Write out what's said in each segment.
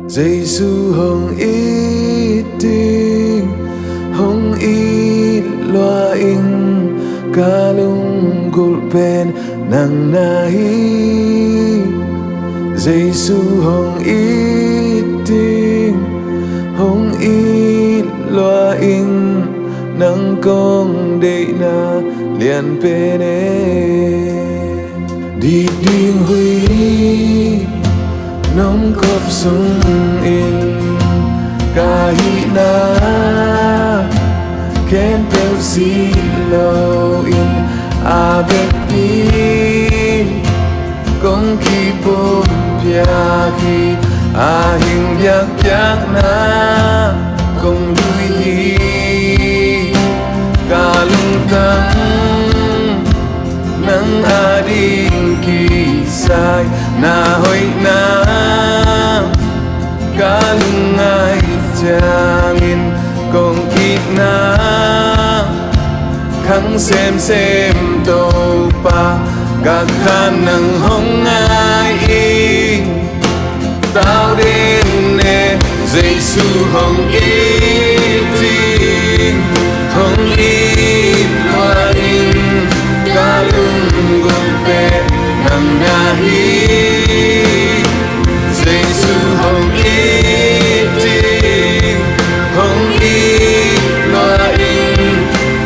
Zeisu HOIHNA HOIHNA LUNGNGAIH KALUNGGUL PEN NANGNAHI Zeisu HOIHNA HOIHNA LUNGNGAIH Nangkong deihna lian pene Dikding huih nongkop sung in KHA'N khempeuh sitlo in biakpiak kongki piak HING biakpiak KONGLUI lungtang nang ading kisay na HOIHNA lunggngaih jangin Kongit na khang semsem topa gaghan ng hongngai tao deihna Zeisu HOIHNA kalunggul pe nangnahi Zeisu HOIHNA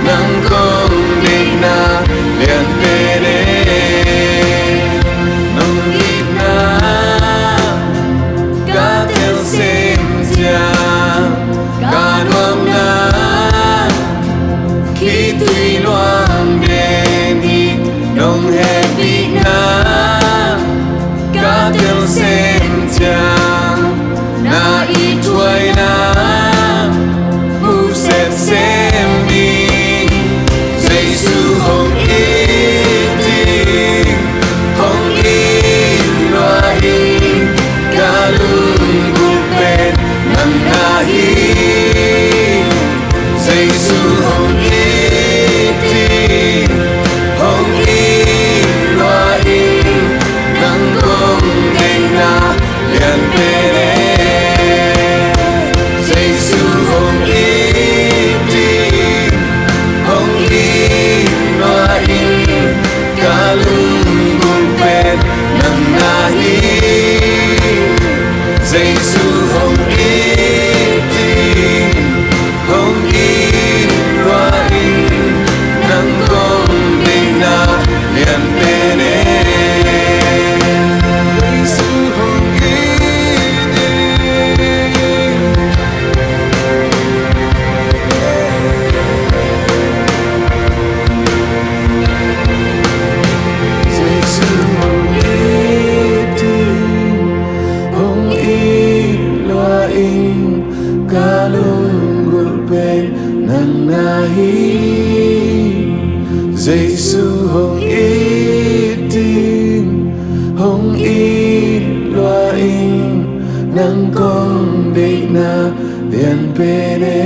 Nangkong deihna lian pene nongitna katel semsem kaduamna kitui loang deni nong hehna katel semsem na HOIHNA sembi Zeisu HOIHNA kalunggul pen nangnahi Zeisu HOIHNA nangkong deihna lian pene Zeisu kalunggul pen nangnahi Zeisu HOIHNA nangkong deihna lian pene Zeisu kalunggul pen nangnahi Zeisu HOIHNA nangkong deihna lian pene